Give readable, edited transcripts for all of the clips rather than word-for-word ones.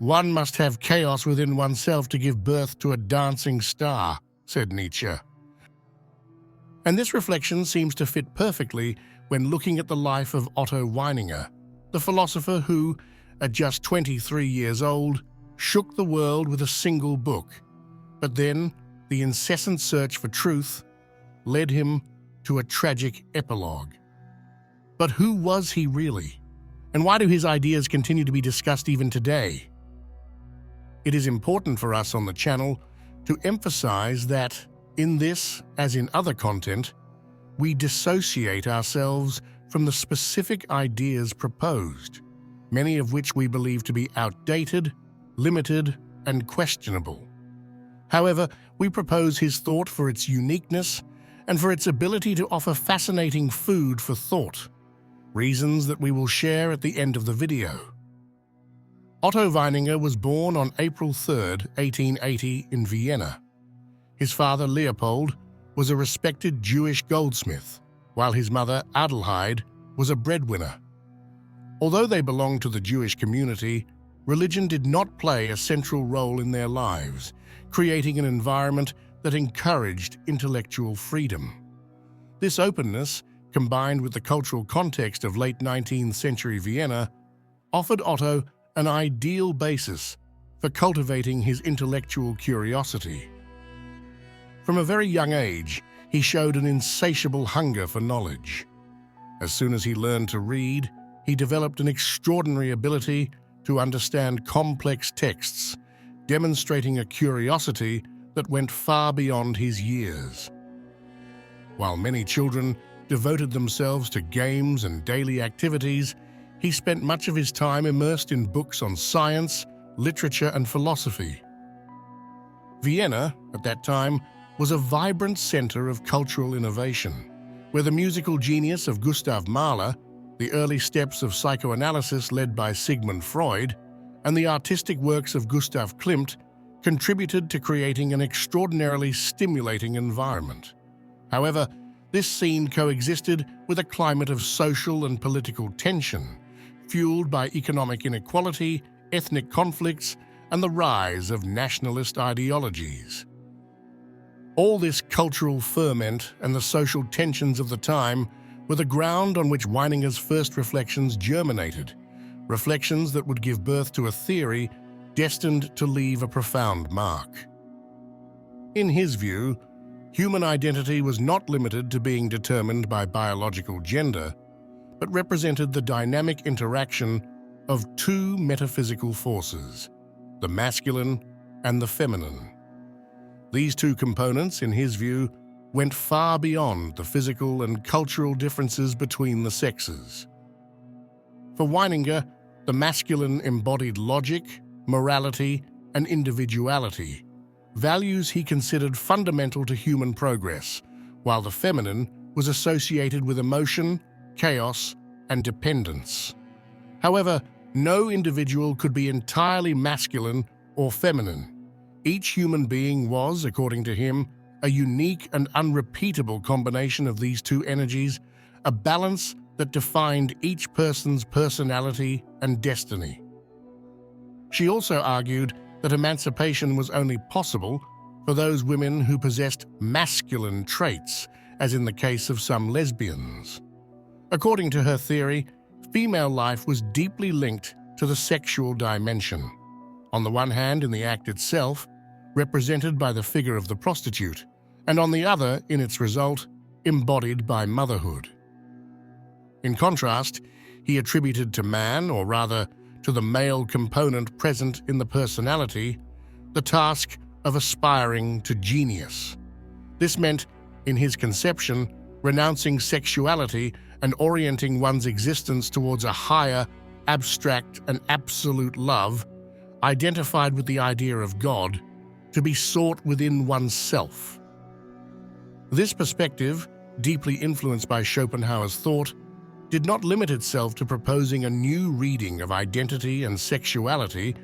"One must have chaos within oneself to give birth to a dancing star," said Nietzsche. And this reflection seems to fit perfectly when looking at the life of Otto Weininger, the philosopher who, at just 23 years old, shook the world with a single book. But then, the incessant search for truth led him to a tragic epilogue. But who was he really? And why do his ideas continue to be discussed even today? It is important for us on the channel to emphasize that, in this, as in other content, we dissociate ourselves from the specific ideas proposed, many of which we believe to be outdated, limited, and questionable. However, we propose his thought for its uniqueness and for its ability to offer fascinating food for thought, reasons that we will share at the end of the video. Otto Weininger was born on April 3, 1880 in Vienna. His father, Leopold, was a respected Jewish goldsmith, while his mother, Adelheid, was a breadwinner. Although they belonged to the Jewish community, religion did not play a central role in their lives, creating an environment that encouraged intellectual freedom. This openness, combined with the cultural context of late 19th century Vienna, offered Otto an ideal basis for cultivating his intellectual curiosity. From a very young age, he showed an insatiable hunger for knowledge. As soon as he learned to read, he developed an extraordinary ability to understand complex texts, demonstrating a curiosity that went far beyond his years. While many children devoted themselves to games and daily activities, he spent much of his time immersed in books on science, literature, and philosophy. Vienna, at that time, was a vibrant center of cultural innovation, where the musical genius of Gustav Mahler, the early steps of psychoanalysis led by Sigmund Freud, and the artistic works of Gustav Klimt contributed to creating an extraordinarily stimulating environment. However, this scene coexisted with a climate of social and political tension, fueled by economic inequality, ethnic conflicts, and the rise of nationalist ideologies. All this cultural ferment and the social tensions of the time were the ground on which Weininger's first reflections germinated, reflections that would give birth to a theory destined to leave a profound mark. In his view, human identity was not limited to being determined by biological gender, but represented the dynamic interaction of two metaphysical forces, the masculine and the feminine. These two components, in his view, went far beyond the physical and cultural differences between the sexes. For Weininger, the masculine embodied logic, morality, and individuality, values he considered fundamental to human progress, while the feminine was associated with emotion, chaos, and dependence. However, no individual could be entirely masculine or feminine. Each human being was, according to him, a unique and unrepeatable combination of these two energies, a balance that defined each person's personality and destiny. She also argued that emancipation was only possible for those women who possessed masculine traits, as in the case of some lesbians. According to her theory, female life was deeply linked to the sexual dimension. On the one hand, in the act itself, represented by the figure of the prostitute, and on the other, in its result, embodied by motherhood. In contrast, he attributed to man, or rather to the male component present in the personality, the task of aspiring to genius. This meant, in his conception, renouncing sexuality and orienting one's existence towards a higher, abstract, and absolute love, identified with the idea of God, to be sought within oneself. This perspective, deeply influenced by Schopenhauer's thought, did not limit itself to proposing a new reading of identity and sexuality,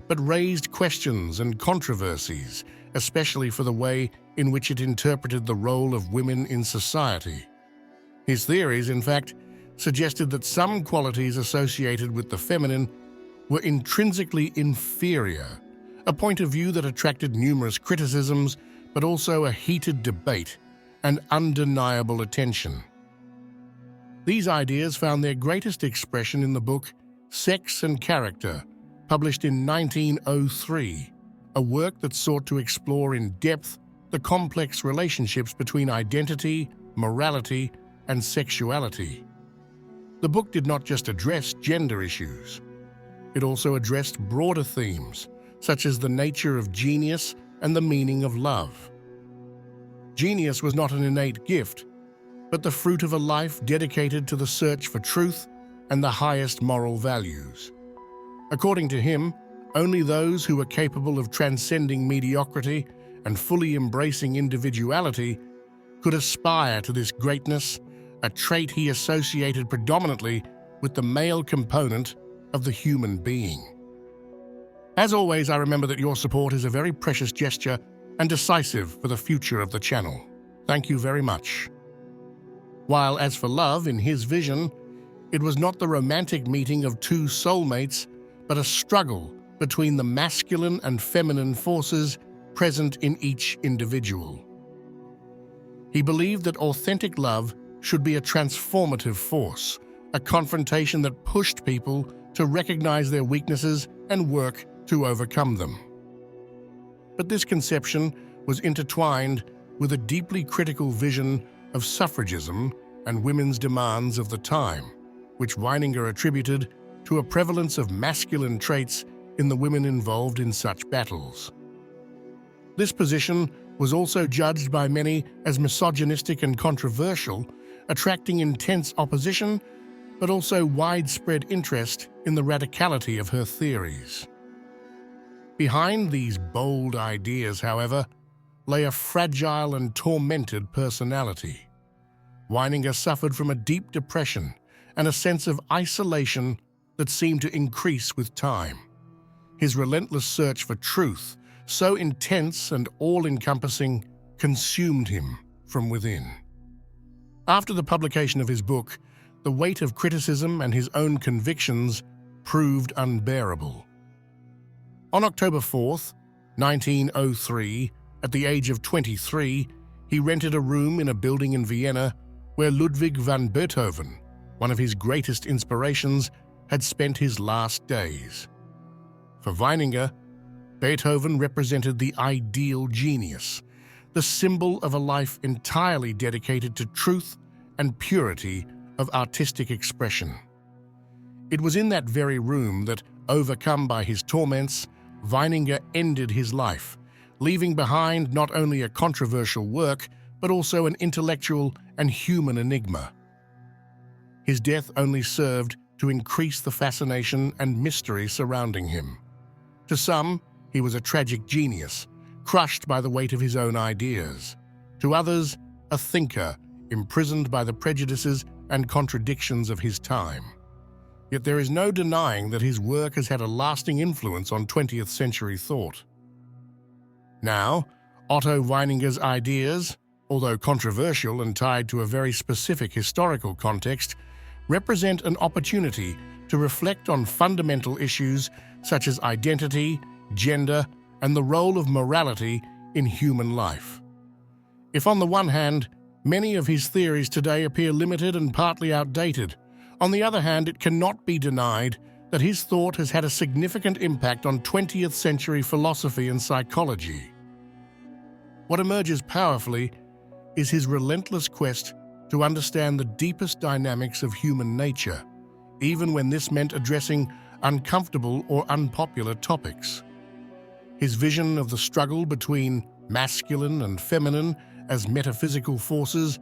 but raised questions and controversies, especially for the way in which it interpreted the role of women in society. His theories, in fact, suggested that some qualities associated with the feminine were intrinsically inferior, a point of view that attracted numerous criticisms, but also a heated debate and undeniable attention. These ideas found their greatest expression in the book Sex and Character, published in 1903, a work that sought to explore in depth the complex relationships between identity, morality, and sexuality. The book did not just address gender issues. It also addressed broader themes, such as the nature of genius and the meaning of love. Genius was not an innate gift, but the fruit of a life dedicated to the search for truth and the highest moral values. According to him, only those who were capable of transcending mediocrity and fully embracing individuality could aspire to this greatness, a trait he associated predominantly with the male component of the human being. As always, I remember that your support is a very precious gesture and decisive for the future of the channel. Thank you very much. While as for love, in his vision, it was not the romantic meeting of two soulmates, but a struggle between the masculine and feminine forces present in each individual. He believed that authentic love should be a transformative force, a confrontation that pushed people to recognize their weaknesses and work to overcome them. But this conception was intertwined with a deeply critical vision of suffragism and women's demands of the time, which Weininger attributed to a prevalence of masculine traits in the women involved in such battles. This position was also judged by many as misogynistic and controversial, attracting intense opposition, but also widespread interest in the radicality of her theories. Behind these bold ideas, however, lay a fragile and tormented personality. Weininger suffered from a deep depression and a sense of isolation that seemed to increase with time. His relentless search for truth, so intense and all-encompassing, consumed him from within. After the publication of his book, the weight of criticism and his own convictions proved unbearable. On October 4th, 1903, at the age of 23, he rented a room in a building in Vienna where Ludwig van Beethoven, one of his greatest inspirations, had spent his last days. For Weininger, Beethoven represented the ideal genius, the symbol of a life entirely dedicated to truth and purity of artistic expression. It was in that very room that, overcome by his torments, Weininger ended his life, leaving behind not only a controversial work, but also an intellectual and human enigma. His death only served to increase the fascination and mystery surrounding him. To some, he was a tragic genius, crushed by the weight of his own ideas. To others, a thinker, imprisoned by the prejudices and contradictions of his time. Yet there is no denying that his work has had a lasting influence on 20th century thought. Now, Otto Weininger's ideas, although controversial and tied to a very specific historical context, represent an opportunity to reflect on fundamental issues such as identity, gender, and the role of morality in human life. If on the one hand, many of his theories today appear limited and partly outdated, on the other hand, it cannot be denied that his thought has had a significant impact on 20th century philosophy and psychology. What emerges powerfully is his relentless quest to understand the deepest dynamics of human nature, even when this meant addressing uncomfortable or unpopular topics. His vision of the struggle between masculine and feminine as metaphysical forces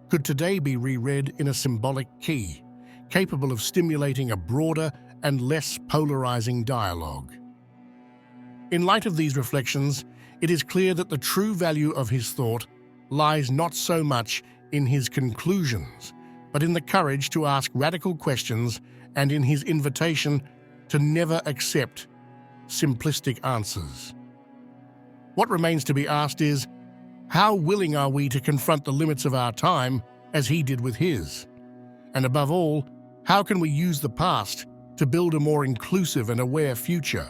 could today be reread in a symbolic key, capable of stimulating a broader and less polarizing dialogue. In light of these reflections, it is clear that the true value of his thought lies not so much in his conclusions, but in the courage to ask radical questions and in his invitation to never accept simplistic answers. What remains to be asked is, how willing are we to confront the limits of our time as he did with his? And above all, how can we use the past to build a more inclusive and aware future.